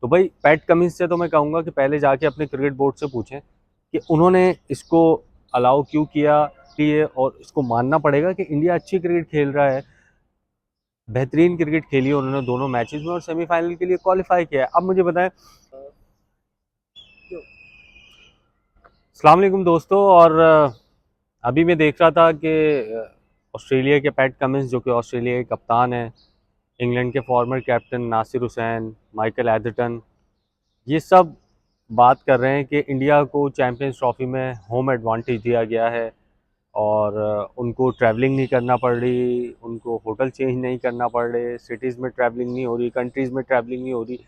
तो भाई PAT Cummins से तो मैं कहूँगा कि पहले जाके अपने क्रिकेट बोर्ड से पूछें कि उन्होंने इसको अलाउ क्यों किया लिए, और इसको मानना पड़ेगा कि इंडिया अच्छी क्रिकेट खेल रहा है, बेहतरीन क्रिकेट खेली है उन्होंने दोनों मैचेस में और सेमीफाइनल के लिए क्वालिफाई किया है। अब मुझे बताएं। अस्सलाम वालेकुम दोस्तों। और अभी मैं देख रहा था कि ऑस्ट्रेलिया के पैट कमिंस, जो कि ऑस्ट्रेलिया के कप्तान हैं, इंग्लैंड के former captain Nasir Hussain, Michael Atherton, ये सब बात कर रहे हैं कि इंडिया को चैंपियंस ट्रॉफी में होम एडवांटेज दिया गया है और उनको ट्रैवलिंग नहीं करना पड़ रही, उनको होटल चेंज नहीं करना पड़ रहे, सिटीज़ में ट्रैवलिंग नहीं हो रही, कंट्रीज़ में ट्रैवलिंग नहीं हो रही,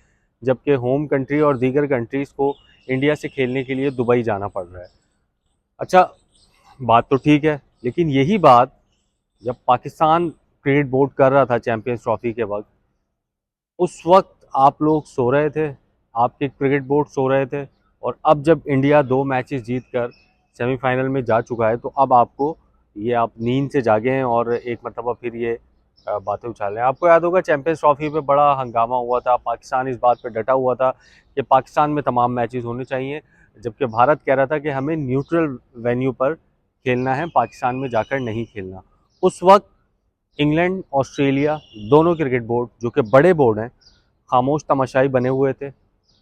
जबकि होम कंट्री और दीगर कंट्रीज़ को इंडिया से खेलने के लिए दुबई जाना पड़ रहा है। अच्छा, बात तो ठीक है, लेकिन यही बात जब पाकिस्तान क्रिकेट बोर्ड कर रहा था चैंपियंस ट्रॉफी के वक्त, उस वक्त आप लोग सो रहे थे, आपके क्रिकेट बोर्ड सो रहे थे, और अब जब इंडिया 2 मैचेस जीत कर सेमीफाइनल में जा चुका है तो अब आपको ये आप नींद से जागे हैं और एक मरतबा फिर ये बातें उछाल रहे हैं। आपको याद होगा चैंपियंस ट्रॉफी पे बड़ा हंगामा हुआ था, पाकिस्तान इस बात पे डटा हुआ था कि पाकिस्तान में तमाम मैचेस होने चाहिए, जबकि भारत कह रहा था कि हमें न्यूट्रल वेन्यू पर खेलना है, पाकिस्तान में जाकर नहीं खेलना। उस वक्त इंग्लैंड, ऑस्ट्रेलिया, दोनों क्रिकेट बोर्ड, जो कि बड़े बोर्ड हैं, खामोश तमाशाई बने हुए थे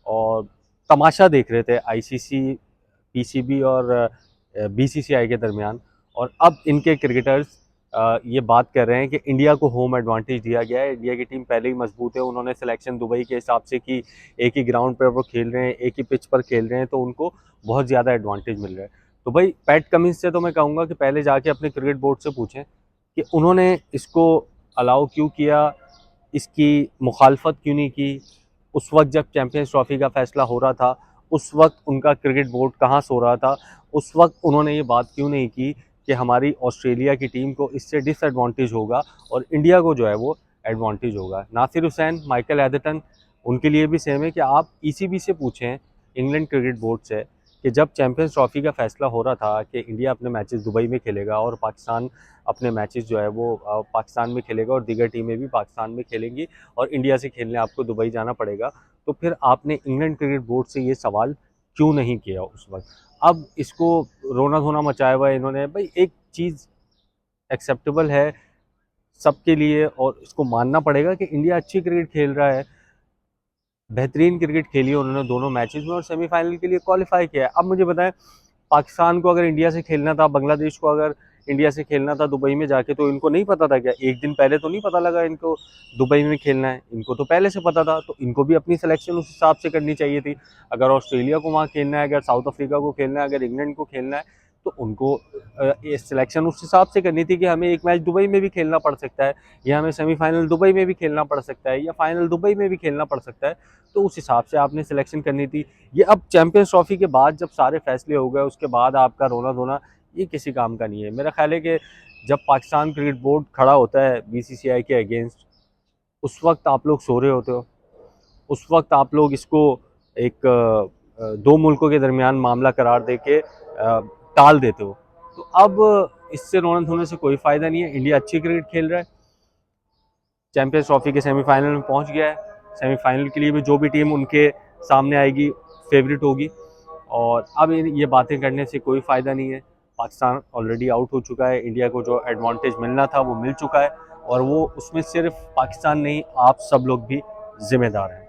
और तमाशा देख रहे थे आईसीसी, पीसीबी और बीसीसीआई के दरमियान। और अब इनके क्रिकेटर्स ये बात कर रहे हैं कि इंडिया को होम एडवांटेज दिया गया है, इंडिया की टीम पहले ही मजबूत है, उन्होंने सिलेक्शन दुबई के हिसाब से की, एक ही ग्राउंड पर वो खेल रहे हैं, एक ही पिच पर खेल रहे हैं, तो उनको बहुत ज़्यादा एडवांटेज मिल रहा है। तो भाई पैट कमिंस से तो मैं कहूँगा कि पहले जाके अपने क्रिकेट बोर्ड से पूछें कि उन्होंने इसको अलाउ क्यों किया, इसकी मुखालफत क्यों नहीं की। उस वक्त जब चैंपियंस ट्रॉफी का फैसला हो रहा था, उस वक्त उनका क्रिकेट बोर्ड कहाँ सो रहा था, उस वक्त उन्होंने ये बात क्यों नहीं की कि हमारी ऑस्ट्रेलिया की टीम को इससे डिसएडवांटेज होगा और इंडिया को जो है वो एडवांटेज होगा। नासिर हुसैन, माइकल एडर्टन, उनके लिए भी सेम है कि आप ईसीबी से पूछें, इंग्लैंड क्रिकेट बोर्ड से, कि जब चैंपियंस ट्रॉफी का फैसला हो रहा था कि इंडिया अपने मैचेस दुबई में खेलेगा और पाकिस्तान अपने मैचेस जो है वो पाकिस्तान में खेलेगा और दीगर टीमें भी पाकिस्तान में खेलेंगी और इंडिया से खेलने आपको दुबई जाना पड़ेगा, तो फिर आपने इंग्लैंड क्रिकेट बोर्ड से ये सवाल क्यों नहीं किया उस वक्त। अब इसको रोना धोना मचाया हुआ है इन्होंने। भाई एक चीज़ एक्सेप्टेबल है सबके लिए और इसको मानना पड़ेगा कि इंडिया अच्छी क्रिकेट खेल रहा है, बेहतरीन क्रिकेट खेली है उन्होंने दोनों मैचेस में और सेमीफाइनल के लिए क्वालिफाई किया है। अब मुझे बताएं, पाकिस्तान को अगर इंडिया से खेलना था, बांग्लादेश को अगर इंडिया से खेलना था दुबई में जाके, तो इनको नहीं पता था क्या? एक दिन पहले तो नहीं पता लगा इनको दुबई में खेलना है, इनको तो पहले से पता था, तो इनको भी अपनी सिलेक्शन उस हिसाब से करनी चाहिए थी। अगर ऑस्ट्रेलिया को वहाँ खेलना है, अगर साउथ अफ्रीका को खेलना है, अगर इंग्लैंड को खेलना है, तो उनको ये सिलेक्शन उस हिसाब से करनी थी कि हमें एक मैच दुबई में भी खेलना पड़ सकता है, या हमें सेमीफाइनल दुबई में भी खेलना पड़ सकता है, या फाइनल दुबई में भी खेलना पड़ सकता है, तो उस हिसाब से आपने सिलेक्शन करनी थी। ये अब चैंपियंस ट्रॉफी के बाद जब सारे फैसले हो गए उसके बाद आपका रोना धोना ये किसी काम का नहीं है। मेरा ख्याल है कि जब पाकिस्तान क्रिकेट बोर्ड खड़ा होता है बीसीसीआई के अगेंस्ट, उस वक्त आप लोग सो रहे होते हो, उस वक्त आप लोग इसको एक दो मुल्कों के दरमियान मामला करार दे के टाल देते हो। तो अब इससे रोना धोने से कोई फ़ायदा नहीं है। इंडिया अच्छी क्रिकेट खेल रहा है, चैंपियंस ट्रॉफी के सेमीफाइनल में पहुंच गया है, सेमीफाइनल के लिए भी जो भी टीम उनके सामने आएगी फेवरेट होगी, और अब ये बातें करने से कोई फ़ायदा नहीं है। पाकिस्तान ऑलरेडी आउट हो चुका है, इंडिया को जो एडवांटेज मिलना था वो मिल चुका है, और वो उसमें सिर्फ पाकिस्तान नहीं, आप सब लोग भी जिम्मेदार हैं।